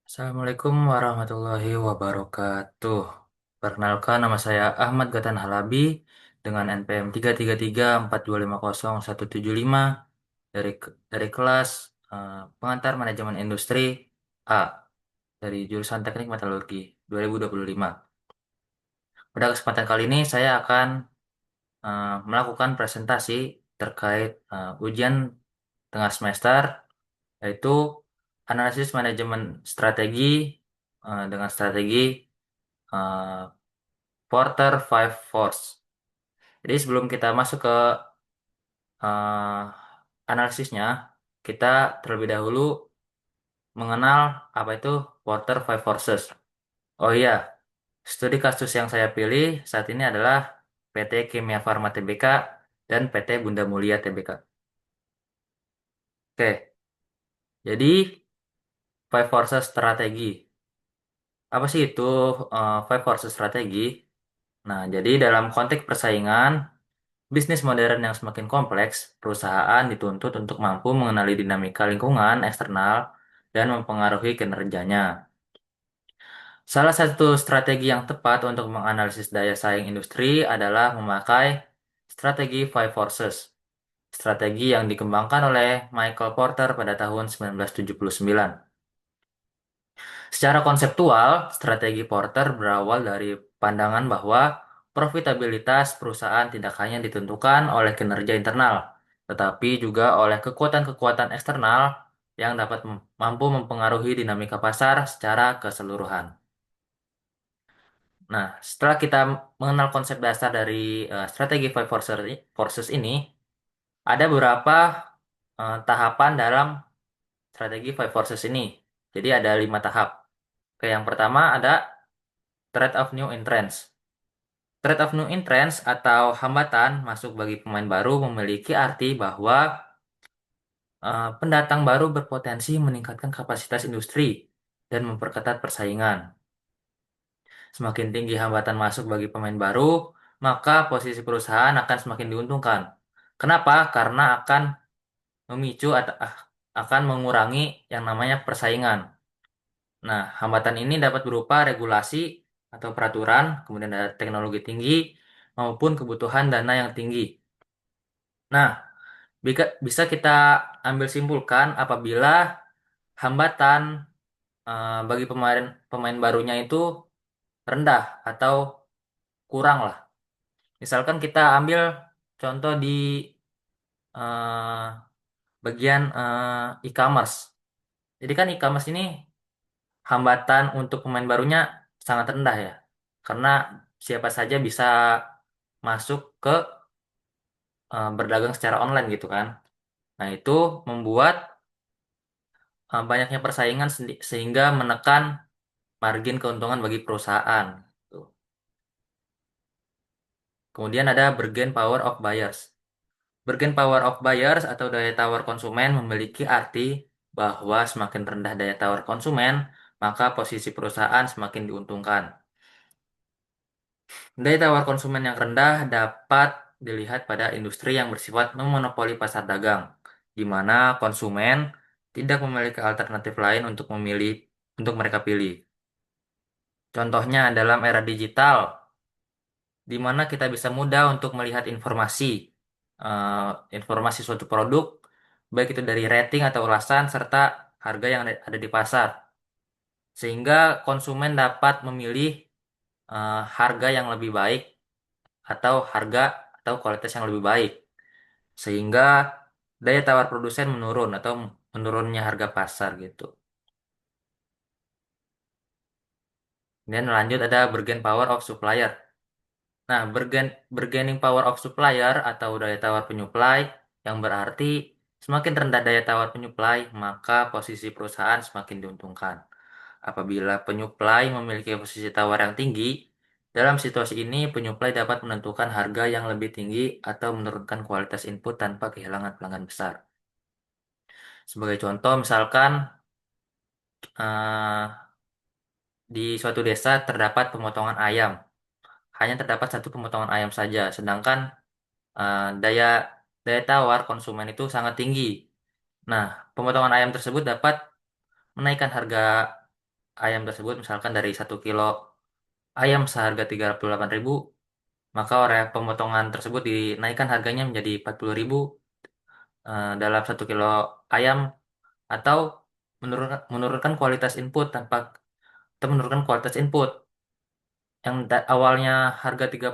Assalamualaikum warahmatullahi wabarakatuh. Perkenalkan, nama saya Ahmad Gatan Halabi dengan NPM 3334250 175 dari kelas pengantar manajemen industri A dari jurusan Teknik Metalurgi 2025. Pada kesempatan kali ini saya akan melakukan presentasi terkait ujian tengah semester, yaitu analisis manajemen strategi dengan strategi eh, Porter Five Force. Jadi sebelum kita masuk ke eh, analisisnya, kita terlebih dahulu mengenal apa itu Porter Five Forces. Oh iya, studi kasus yang saya pilih saat ini adalah PT Kimia Farma Tbk dan PT Bunda Mulia Tbk. Oke, jadi Five Forces strategi. Apa sih itu Five Forces strategi? Nah, jadi dalam konteks persaingan, bisnis modern yang semakin kompleks, perusahaan dituntut untuk mampu mengenali dinamika lingkungan eksternal dan mempengaruhi kinerjanya. Salah satu strategi yang tepat untuk menganalisis daya saing industri adalah memakai strategi Five Forces. Strategi yang dikembangkan oleh Michael Porter pada tahun 1979. Secara konseptual, strategi Porter berawal dari pandangan bahwa profitabilitas perusahaan tidak hanya ditentukan oleh kinerja internal, tetapi juga oleh kekuatan-kekuatan eksternal yang dapat mampu mempengaruhi dinamika pasar secara keseluruhan. Nah, setelah kita mengenal konsep dasar dari strategi Five Forces ini, ada beberapa tahapan dalam strategi Five Forces ini. Jadi ada 5 tahap. Oke, yang pertama ada Threat of New Entrants. Threat of New Entrants atau hambatan masuk bagi pemain baru memiliki arti bahwa pendatang baru berpotensi meningkatkan kapasitas industri dan memperketat persaingan. Semakin tinggi hambatan masuk bagi pemain baru, maka posisi perusahaan akan semakin diuntungkan. Kenapa? Karena akan memicu atau akan mengurangi yang namanya persaingan. Nah, hambatan ini dapat berupa regulasi atau peraturan, kemudian ada teknologi tinggi, maupun kebutuhan dana yang tinggi. Nah, bisa kita ambil simpulkan apabila hambatan bagi pemain pemain barunya itu rendah atau kurang lah. Misalkan kita ambil contoh di bagian e-commerce. Jadi kan e-commerce ini hambatan untuk pemain barunya sangat rendah ya. Karena siapa saja bisa masuk ke berdagang secara online gitu kan. Nah, itu membuat banyaknya persaingan sehingga menekan margin keuntungan bagi perusahaan. Tuh. Kemudian ada bargain power of buyers. Bargain power of buyers atau daya tawar konsumen memiliki arti bahwa semakin rendah daya tawar konsumen, maka posisi perusahaan semakin diuntungkan. Daya tawar konsumen yang rendah dapat dilihat pada industri yang bersifat memonopoli pasar dagang, di mana konsumen tidak memiliki alternatif lain untuk mereka pilih. Contohnya dalam era digital, di mana kita bisa mudah untuk melihat eh, informasi suatu produk, baik itu dari rating atau ulasan serta harga yang ada di pasar, sehingga konsumen dapat memilih harga yang lebih baik atau harga atau kualitas yang lebih baik, sehingga daya tawar produsen menurun atau menurunnya harga pasar gitu. Dan lanjut ada bargain power of supplier. Nah, bargaining power of supplier atau daya tawar penyuplai yang berarti semakin rendah daya tawar penyuplai, maka posisi perusahaan semakin diuntungkan. Apabila penyuplai memiliki posisi tawar yang tinggi, dalam situasi ini penyuplai dapat menentukan harga yang lebih tinggi atau menurunkan kualitas input tanpa kehilangan pelanggan besar. Sebagai contoh, misalkan eh, di suatu desa terdapat pemotongan ayam, hanya terdapat satu pemotongan ayam saja, sedangkan daya daya tawar konsumen itu sangat tinggi. Nah, pemotongan ayam tersebut dapat menaikkan harga ayam tersebut, misalkan dari 1 kilo ayam seharga 38.000, maka oleh pemotongan tersebut dinaikkan harganya menjadi 40.000 dalam 1 kilo ayam, atau menurunkan kualitas input tanpa atau menurunkan kualitas input yang awalnya harga 38.000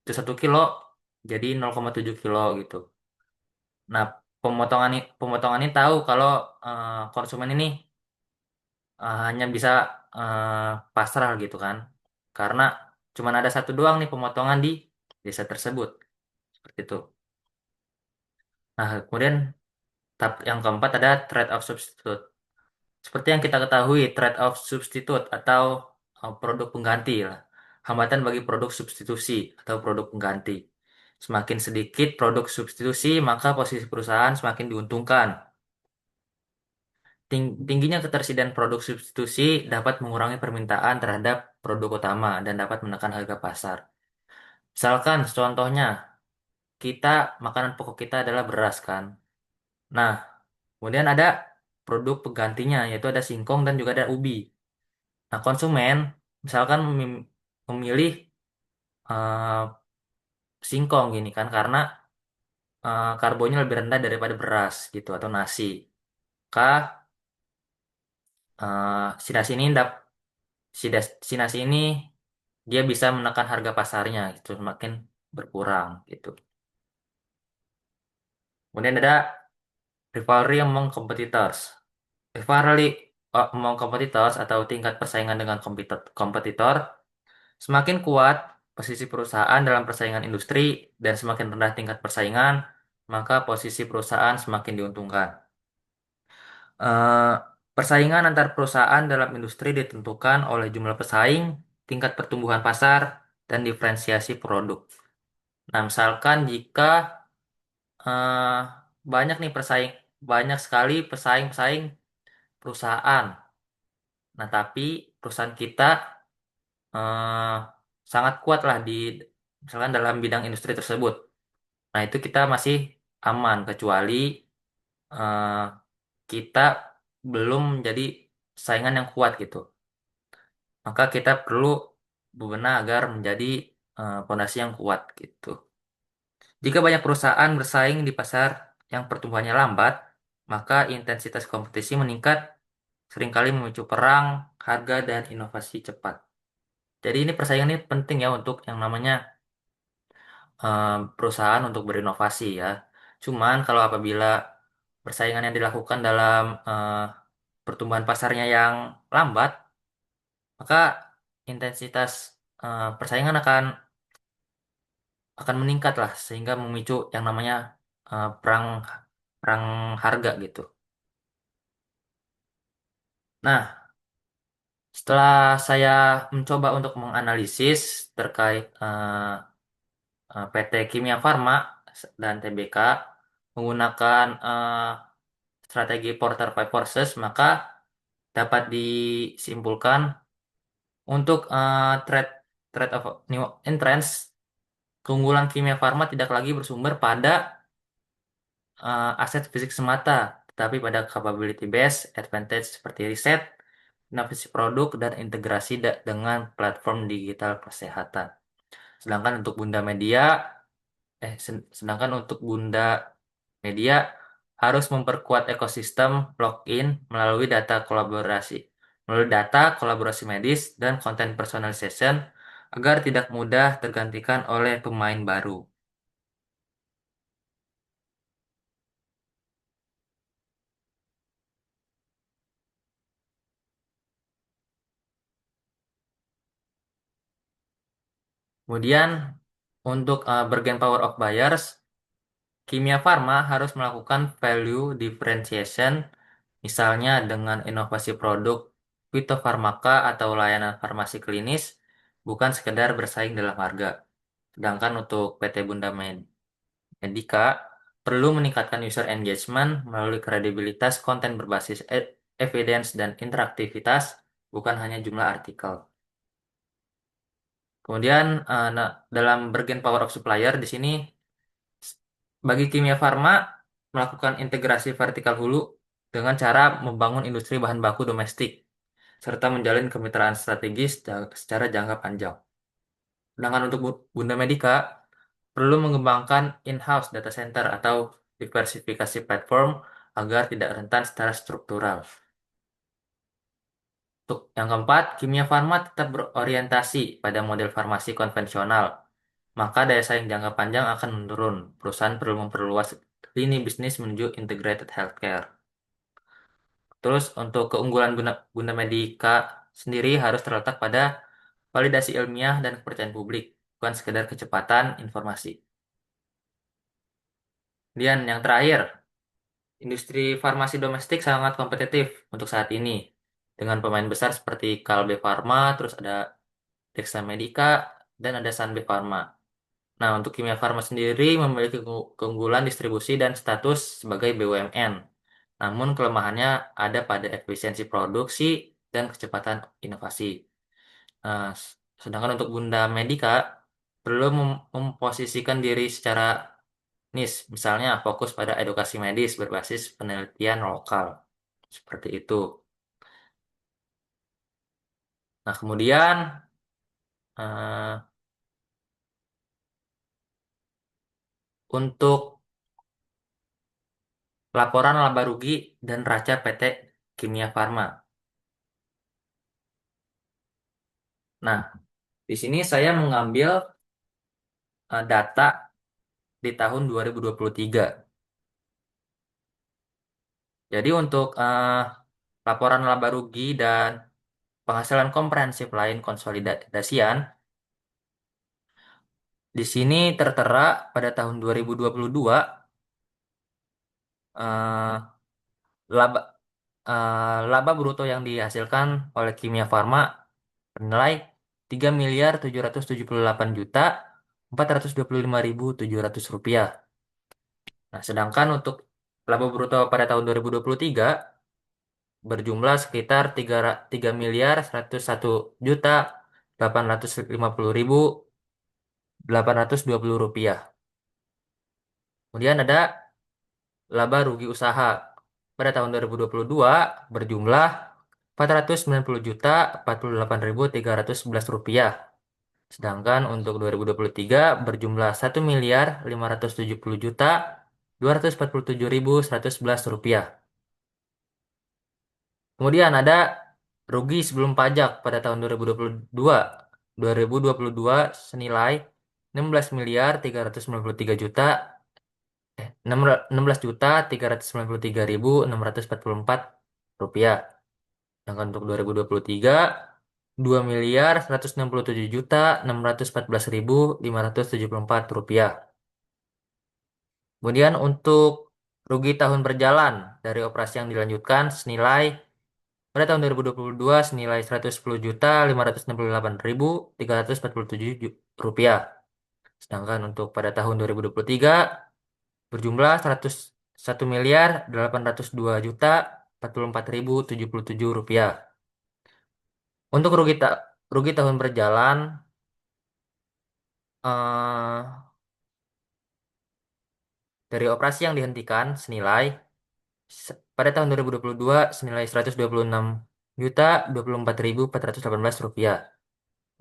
itu 1 kilo jadi 0,7 kilo gitu. Nah, pemotongan ini tahu kalau konsumen ini hanya bisa pasrah gitu kan. Karena cuma ada satu doang nih pemotongan di desa tersebut. Seperti itu. Nah, kemudian tahap yang keempat ada trade-off substitute. Seperti yang kita ketahui, trade-off substitute atau produk pengganti lah. Hambatan bagi produk substitusi atau produk pengganti. Semakin sedikit produk substitusi, maka posisi perusahaan semakin diuntungkan. Tingginya ketersediaan produk substitusi dapat mengurangi permintaan terhadap produk utama dan dapat menekan harga pasar. Misalkan, contohnya, kita makanan pokok kita adalah beras kan. Nah, kemudian ada produk penggantinya yaitu ada singkong dan juga ada ubi. Nah, konsumen misalkan memilih eh, singkong gini kan karena karbonnya lebih rendah daripada beras gitu atau nasi. Kah si nasi ini si nasi ini dia bisa menekan harga pasarnya itu semakin berkurang gitu. Kemudian ada rivalry among competitors. Rivalry among competitors atau tingkat persaingan dengan kompetitor semakin kuat posisi perusahaan dalam persaingan industri dan semakin rendah tingkat persaingan, maka posisi perusahaan semakin diuntungkan. Eh, Persaingan antar perusahaan dalam industri ditentukan oleh jumlah pesaing, tingkat pertumbuhan pasar, dan diferensiasi produk. Nah, misalkan jika eh, banyak sekali pesaing-pesaing perusahaan. Nah, tapi perusahaan kita eh, sangat kuat lah di misalkan dalam bidang industri tersebut. Nah, itu kita masih aman kecuali eh, kita belum menjadi saingan yang kuat gitu. Maka kita perlu bebenah agar menjadi fondasi yang kuat gitu. Jika banyak perusahaan bersaing di pasar yang pertumbuhannya lambat, maka intensitas kompetisi meningkat, seringkali memicu perang, harga, dan inovasi cepat. Jadi ini persaingan ini penting ya untuk yang namanya perusahaan untuk berinovasi ya. Cuman kalau apabila persaingan yang dilakukan dalam pertumbuhan pasarnya yang lambat, maka intensitas persaingan akan meningkat lah sehingga memicu yang namanya perang perang harga gitu. Nah, setelah saya mencoba untuk menganalisis terkait PT Kimia Farma dan TBK menggunakan strategi Porter by Forces, maka dapat disimpulkan untuk trade of new entrants, keunggulan Kimia Farma tidak lagi bersumber pada aset fisik semata, tetapi pada capability based advantage seperti riset, inovasi produk, dan integrasi dengan platform digital kesehatan. Sedangkan untuk Bunda Media, sedangkan untuk Bunda Media harus memperkuat ekosistem login melalui data kolaborasi medis dan konten personalization agar tidak mudah tergantikan oleh pemain baru. Kemudian untuk bargain power of buyers, Kimia Farma harus melakukan value differentiation, misalnya dengan inovasi produk fitofarmaka atau layanan farmasi klinis, bukan sekedar bersaing dalam harga. Sedangkan untuk PT Bunda Medica perlu meningkatkan user engagement melalui kredibilitas konten berbasis evidence dan interaktivitas, bukan hanya jumlah artikel. Kemudian dalam bargain power of supplier di sini Bagi Kimia Farma, melakukan integrasi vertikal hulu dengan cara membangun industri bahan baku domestik, serta menjalin kemitraan strategis secara jangka panjang. Sedangkan untuk Bunda Medica, perlu mengembangkan in-house data center atau diversifikasi platform agar tidak rentan secara struktural. Untuk yang keempat, Kimia Farma tetap berorientasi pada model farmasi konvensional, maka daya saing jangka panjang akan menurun. Perusahaan perlu memperluas lini bisnis menuju integrated healthcare. Terus untuk keunggulan Bunda Medica sendiri harus terletak pada validasi ilmiah dan kepercayaan publik, bukan sekedar kecepatan informasi. Dan yang terakhir, industri farmasi domestik sangat kompetitif untuk saat ini dengan pemain besar seperti Kalbe Farma, terus ada Dexa Medica, dan ada Sanbe Pharma. Nah, untuk Kimia Farma sendiri memiliki keunggulan distribusi dan status sebagai BUMN. Namun kelemahannya ada pada efisiensi produksi dan kecepatan inovasi. Nah, sedangkan untuk Bunda Medica perlu memposisikan diri secara niche, misalnya fokus pada edukasi medis berbasis penelitian lokal. Seperti itu. Nah, kemudian eh, untuk laporan laba rugi dan neraca PT Kimia Farma. Nah, di sini saya mengambil data di tahun 2023. Jadi untuk laporan laba rugi dan penghasilan komprehensif lain konsolidasian, di sini tertera pada tahun 2022 eh, laba laba bruto yang dihasilkan oleh Kimia Farma bernilai 3.778.425.700 rupiah. Nah, sedangkan untuk laba bruto pada tahun 2023 berjumlah sekitar 3.150.850.820 rupiah. Kemudian ada laba rugi usaha pada tahun 2022 berjumlah 490.048.311 rupiah. Sedangkan untuk 2023 berjumlah 1.570.247.111 rupiah. Kemudian ada rugi sebelum pajak pada tahun 2022. 2022 senilai 16.393 juta 16.393.644 rupiah. Sedangkan untuk 2023 2.167.614.574 rupiah. Kemudian untuk rugi tahun berjalan dari operasi yang dilanjutkan senilai pada tahun 2022 senilai 110.568.347 rupiah. Sedangkan untuk pada tahun 2023 berjumlah 101.802.044.077 rupiah. Untuk rugi tahun berjalan eh, dari operasi yang dihentikan senilai pada tahun 2022 senilai 126.024.418 rupiah.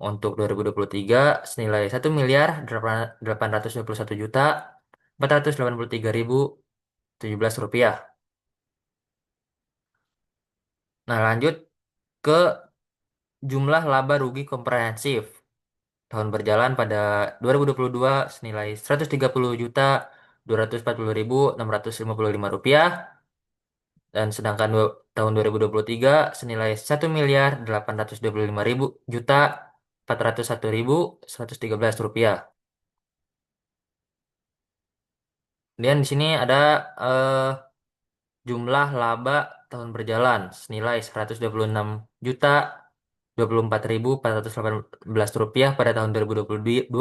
Untuk 2023 senilai 1.821.483.017 rupiah. Nah, lanjut ke jumlah laba rugi komprehensif tahun berjalan pada 2022 senilai 130.240.655 rupiah, dan sedangkan tahun 2023 senilai 1.825.401.113 rupiah. Kemudian di sini ada eh, jumlah laba tahun berjalan senilai 126.024.418 rupiah pada tahun 2022.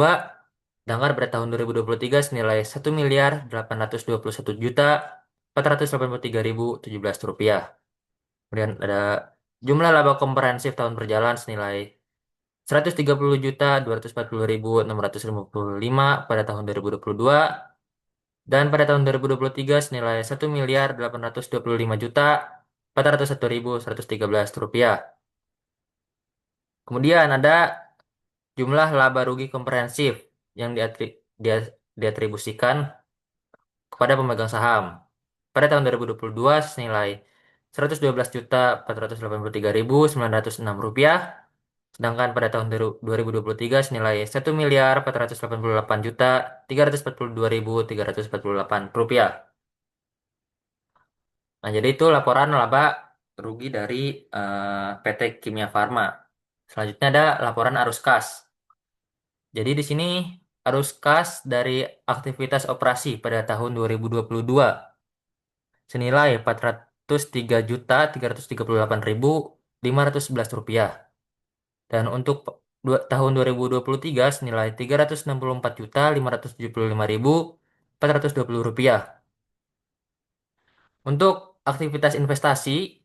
Sedangkan pada tahun 2023 senilai 1.821.483.017 rupiah. Kemudian ada jumlah laba komprehensif tahun berjalan senilai 130.240.655 pada tahun 2022. Dan pada tahun 2023 senilai 1.825.401.113 rupiah. Kemudian ada jumlah laba rugi komprehensif yang diatribusikan kepada pemegang saham. Pada tahun 2022 senilai 112.483.906 rupiah, sedangkan pada tahun 2023 senilai 1.488.342.348 rupiah. Nah, jadi itu laporan laba rugi dari PT Kimia Farma. Selanjutnya ada laporan arus kas. Jadi di sini arus kas dari aktivitas operasi pada tahun 2022 senilai 403.338.511 rupiah. Dan untuk tahun 2023 senilai 364.575.420 rupiah. Untuk aktivitas investasi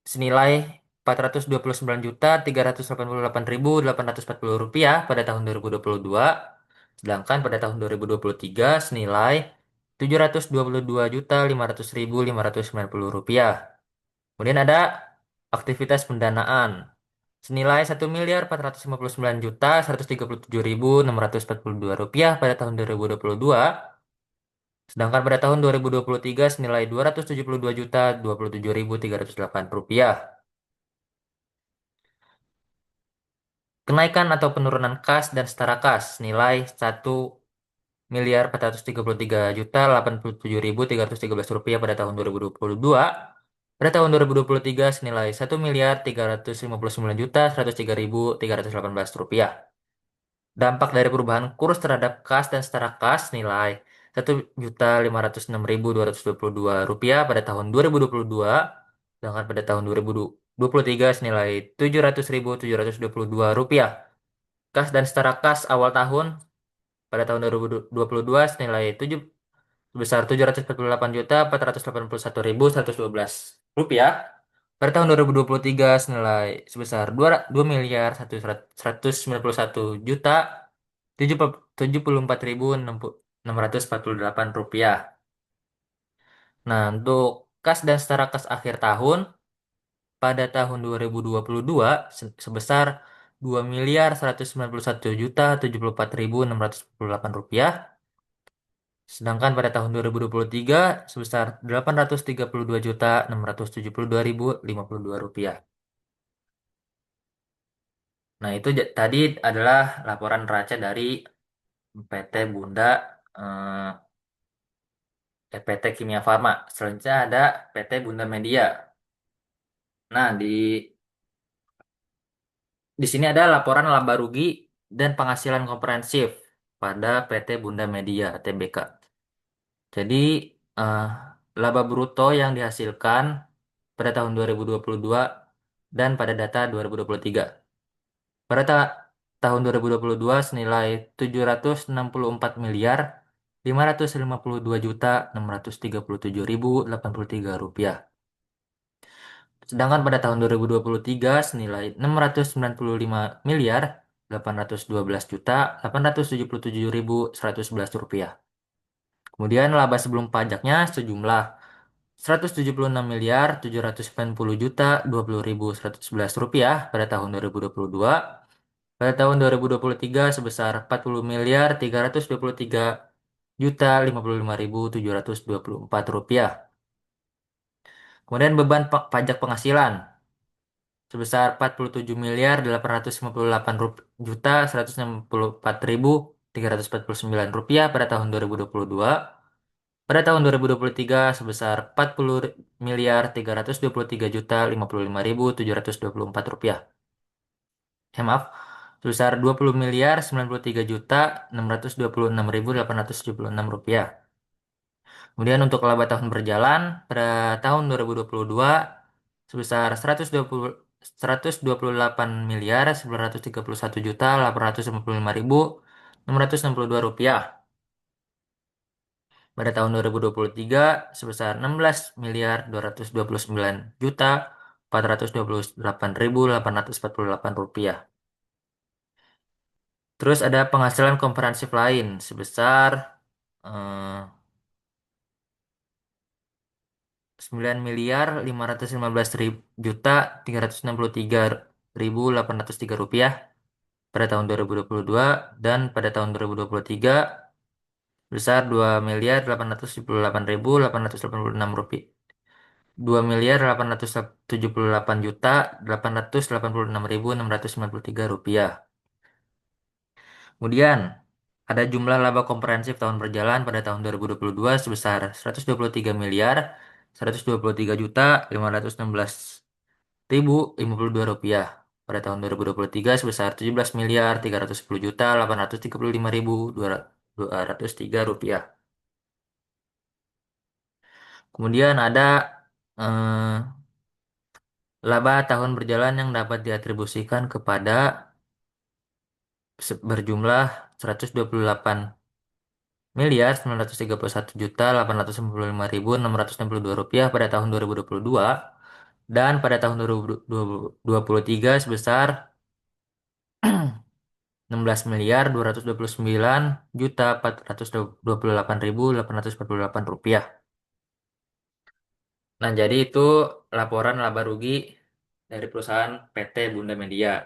senilai 429.388.840 rupiah pada tahun 2022. Sedangkan pada tahun 2023 senilai 722.500.500.590 rupiah. Kemudian ada aktivitas pendanaan senilai 1.459.137.642 rupiah pada tahun 2022. Sedangkan pada tahun 2023 senilai 272.027.308 rupiah. Kenaikan atau penurunan kas dan setara kas nilai 1.433.087.313 rupiah pada tahun 2022. Pada tahun 2023 senilai 1.359.103.318 rupiah. Dampak dari perubahan kurs terhadap kas dan setara kas nilai 1.506.222 rupiah pada tahun 2022. Sedangkan pada tahun 2023 senilai 700.722 rupiah. Kas dan setara kas awal tahun pada tahun 2022 senilai sebesar 748.481.112 rupiah. Pada tahun 2023 senilai sebesar 2.191.174.648 rupiah. Nah, untuk kas dan setara kas akhir tahun pada tahun 2022 sebesar 2.191.074.648 rupiah. Sedangkan pada tahun 2023 sebesar 832.672.052 rupiah. Nah, itu tadi adalah laporan neraca dari PT Bunda PT Kimia Farma. Selanjutnya ada PT Bunda Media. Nah, di sini ada laporan laba rugi dan penghasilan komprehensif pada PT Bunda Media Tbk. Jadi, eh, laba bruto yang dihasilkan pada tahun 2022 dan pada data 2023. Pada tahun 2022 senilai 764 miliar 552.637.083 rupiah. Sedangkan pada tahun 2023 senilai 695 miliar 812.877.111 rupiah. Kemudian laba sebelum pajaknya sejumlah 176 miliar 790.020.111 rupiah pada tahun 2022. Pada tahun 2023 sebesar 40 miliar 323.055.724 rupiah. Kemudian beban pajak penghasilan sebesar 47 miliar 858.164.349 rupiah pada tahun 2022. Pada tahun 2023 sebesar 40 miliar 323.055.724 rupiah. Maaf, sebesar 20 miliar 93.626.876 rupiah. Kemudian untuk laba tahun berjalan pada tahun 2022 sebesar 128 miliar 931.855.662 rupiah. Pada tahun 2023 sebesar 16 miliar 229.428.848 rupiah. Terus ada penghasilan komprehensif lain sebesar 9.515.363.803 rupiah pada tahun 2022 dan pada tahun 2023 besar 2.878.886 2.878.886.693 Kemudian ada jumlah laba komprehensif tahun berjalan pada tahun 2022 sebesar 123.123.516.052 rupiah. Pada tahun 2023 sebesar 17.310.835.203 rupiah. Kemudian ada eh, laba tahun berjalan yang dapat diatribusikan kepada berjumlah 128.931.855.662 rupiah pada tahun 2022 dan pada tahun 2023 sebesar 16.229.428.848 rupiah. Nah, jadi itu laporan laba rugi dari perusahaan PT Bunda Media.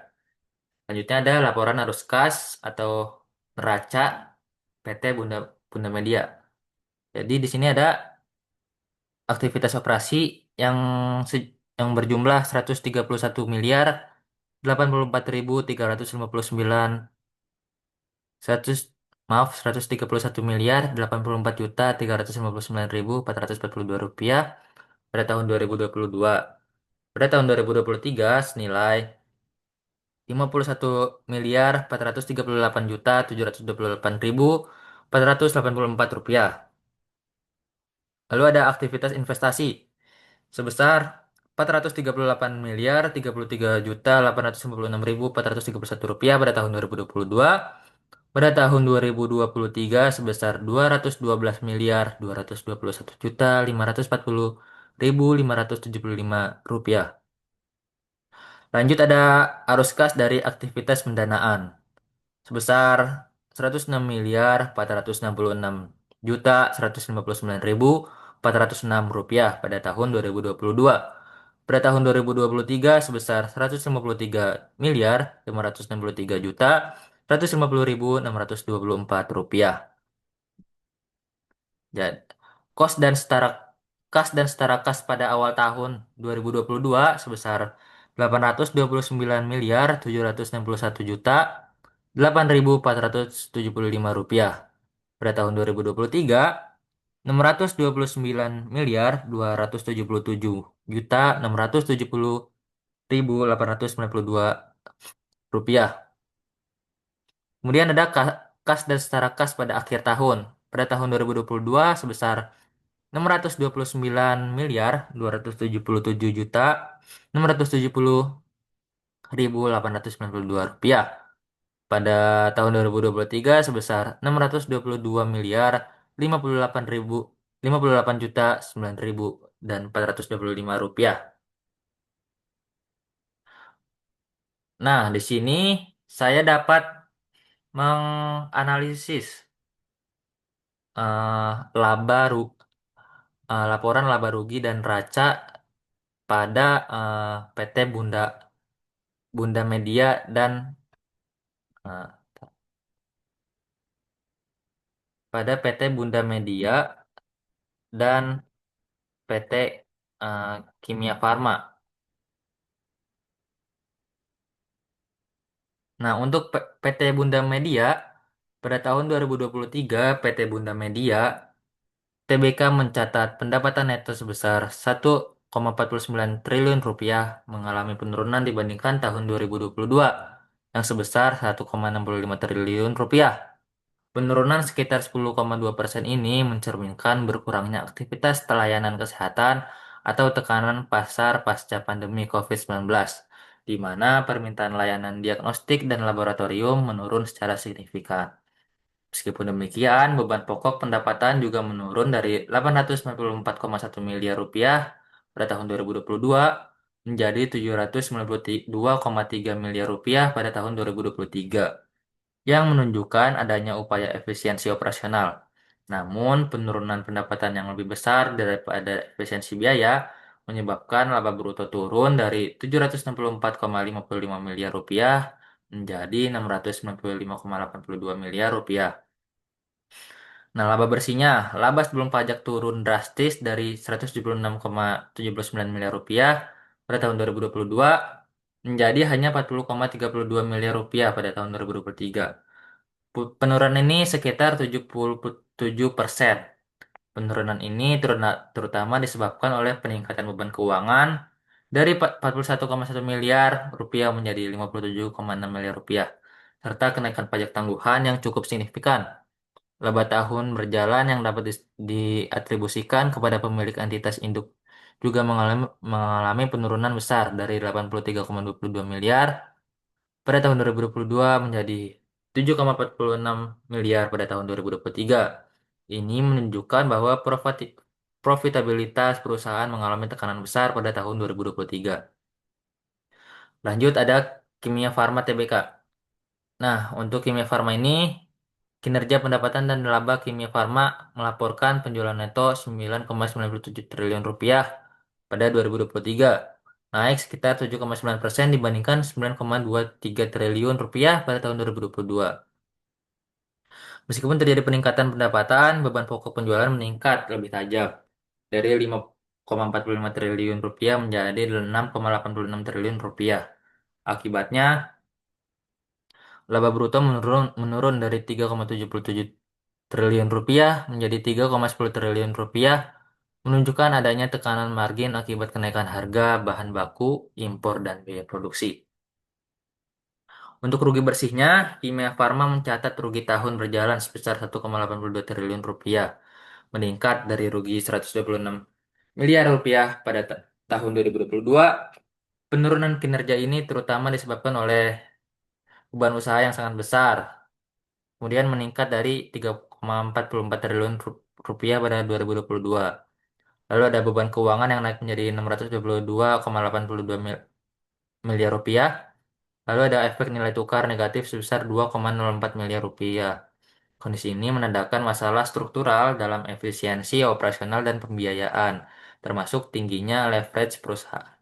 Selanjutnya ada laporan arus kas atau neraca PT Bunda Bunda Media. Jadi di sini ada aktivitas operasi yang yang berjumlah 131 miliar 84.359 100 maaf 131 miliar 84.359.442 rupiah pada tahun 2022. Pada tahun 2023 senilai 51.438.728.484 rupiah. Lalu ada aktivitas investasi sebesar 438.033.856.431 rupiah pada tahun 2022. Pada tahun 2023 sebesar 212.221.575.575 rupiah. Lanjut ada arus kas dari aktivitas pendanaan sebesar 106 miliar 466.159.406 rupiah pada tahun 2022. Pada tahun 2023 sebesar 153 miliar 563.150.624 rupiah. Jadi, kas dan setara kas pada awal tahun 2022 sebesar 829 miliar 761.8.475 rupiah. Pada tahun 2023 629 miliar 277.670.892 rupiah. Kemudian ada kas dan setara kas pada akhir tahun. Pada tahun 2022 sebesar 629 miliar 277.670.892 rupiah. Pada tahun 2023 sebesar 622 miliar 58 juta 9.000 dan 425 rupiah. Nah, di sini saya dapat menganalisis eh, laba ru- laporan laba rugi dan neraca pada PT Bunda Bunda Media dan eh, pada PT Bunda Media dan PT Kimia Farma. Nah, untuk PT Bunda Media pada tahun 2023 PT Bunda Media TBK mencatat pendapatan neto sebesar 1,49 triliun rupiah mengalami penurunan dibandingkan tahun 2022 yang sebesar 1,65 triliun rupiah. Penurunan sekitar 10,2% ini mencerminkan berkurangnya aktivitas pelayanan kesehatan atau tekanan pasar pasca pandemi COVID-19, di mana permintaan layanan diagnostik dan laboratorium menurun secara signifikan. Meskipun demikian, beban pokok pendapatan juga menurun dari 894,1 miliar rupiah pada tahun 2022 menjadi 792,3 miliar rupiah pada tahun 2023 yang menunjukkan adanya upaya efisiensi operasional. Namun, penurunan pendapatan yang lebih besar daripada efisiensi biaya menyebabkan laba bruto turun dari 764,55 miliar rupiah menjadi 695,82 miliar rupiah. Nah, laba bersihnya, laba sebelum pajak turun drastis dari 176,79 miliar rupiah pada tahun 2022 menjadi hanya 40,32 miliar rupiah pada tahun 2023. Penurunan ini sekitar 77%. Penurunan ini terutama disebabkan oleh peningkatan beban keuangan dari 41,1 miliar rupiah menjadi 57,6 miliar rupiah, serta kenaikan pajak tangguhan yang cukup signifikan. Laba tahun berjalan yang dapat diatribusikan kepada pemilik entitas induk juga mengalami penurunan besar dari 83,22 miliar pada tahun 2022 menjadi 7,46 miliar pada tahun 2023. Ini menunjukkan bahwa profitabilitas perusahaan mengalami tekanan besar pada tahun 2023. Lanjut ada Kimia Farma Tbk. Nah, untuk Kimia Farma ini, kinerja pendapatan dan laba Kimia Farma melaporkan penjualan neto 9,97 triliun rupiah pada 2023, naik sekitar 7,9% dibandingkan 9,23 triliun rupiah pada tahun 2022. Meskipun terjadi peningkatan pendapatan, beban pokok penjualan meningkat lebih tajam dari 5,45 triliun rupiah menjadi 6,86 triliun rupiah. Akibatnya, laba bruto menurun dari 3,77 triliun rupiah menjadi 3,10 triliun rupiah, menunjukkan adanya tekanan margin akibat kenaikan harga bahan baku, impor, dan biaya produksi. Untuk rugi bersihnya, Kimia Farma mencatat rugi tahun berjalan sebesar 1,82 triliun rupiah, meningkat dari rugi 126 miliar rupiah pada tahun 2022. Penurunan kinerja ini terutama disebabkan oleh beban usaha yang sangat besar, kemudian meningkat dari 3,44 triliun rupiah pada 2022. Lalu ada beban keuangan yang naik menjadi 622,82 miliar rupiah. Lalu ada efek nilai tukar negatif sebesar 2,04 miliar rupiah. Kondisi ini menandakan masalah struktural dalam efisiensi operasional dan pembiayaan, termasuk tingginya leverage perusahaan.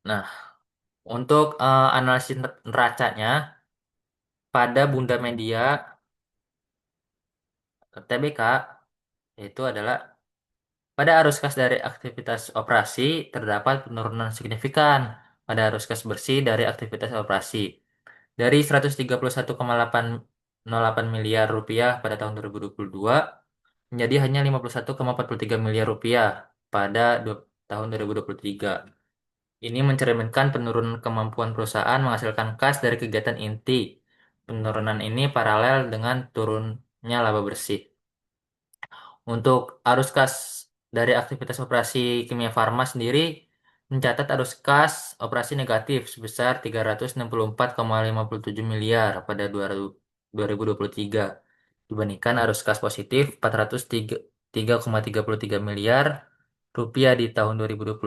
Nah, untuk analisis neracanya, pada Bunda Media TBK itu adalah pada arus kas dari aktivitas operasi terdapat penurunan signifikan pada arus kas bersih dari aktivitas operasi dari 131,808 miliar rupiah pada tahun 2022 menjadi hanya 51,43 miliar rupiah pada tahun 2023. Ini mencerminkan penurunan kemampuan perusahaan menghasilkan kas dari kegiatan inti. Penurunan ini paralel dengan turunnya laba bersih. Untuk arus kas dari aktivitas operasi Kimia Farma sendiri mencatat arus kas operasi negatif sebesar 364,57 miliar pada 2023 dibandingkan arus kas positif 403,33 miliar rupiah di tahun 2022.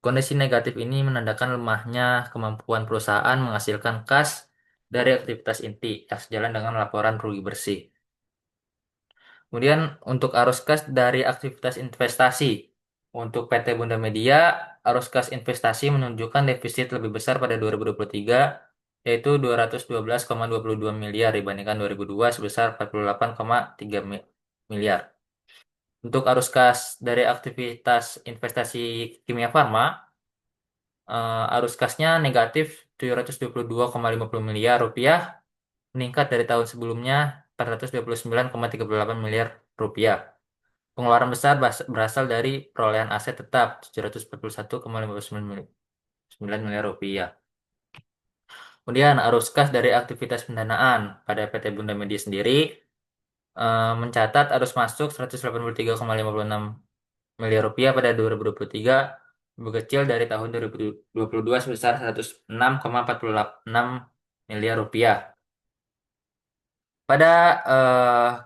Kondisi negatif ini menandakan lemahnya kemampuan perusahaan menghasilkan kas dari aktivitas inti yang sejalan dengan laporan rugi bersih. Kemudian untuk arus kas dari aktivitas investasi. Untuk PT Bunda Media, arus kas investasi menunjukkan defisit lebih besar pada 2023, yaitu 212,22 miliar dibandingkan 2002 sebesar 48,3 miliar. Untuk arus kas dari aktivitas investasi Kimia Farma, arus kasnya negatif 722,50 miliar rupiah, meningkat dari tahun sebelumnya 429,38 miliar rupiah. Pengeluaran besar berasal dari perolehan aset tetap 741,59 miliar rupiah. Kemudian arus kas dari aktivitas pendanaan pada PT Bunda Media sendiri mencatat arus masuk 183,56 miliar rupiah pada 2023, lebih kecil dari tahun 2022 sebesar 106,46 miliar rupiah. Pada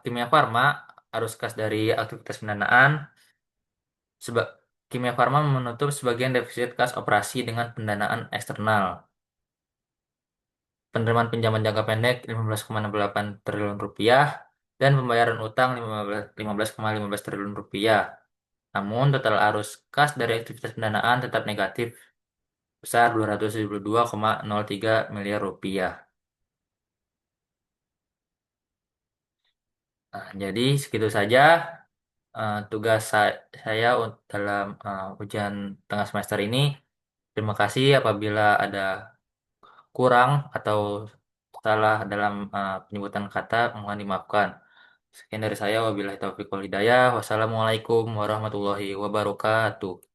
Kimia Farma, arus kas dari aktivitas pendanaan Seba- Kimia Farma menutup sebagian defisit kas operasi dengan pendanaan eksternal. penerimaan pinjaman jangka pendek 15,68 triliun rupiah, dan pembayaran utang 15,15 triliun rupiah. Namun total arus kas dari aktivitas pendanaan tetap negatif besar 272,03 miliar rupiah. Nah, jadi segitu saja tugas saya dalam ujian tengah semester ini. Terima kasih apabila ada kurang atau salah dalam penyebutan kata, mohon dimaafkan. Sekian dari saya, wabillahi taufiq wal hidayah. Wassalamualaikum warahmatullahi wabarakatuh.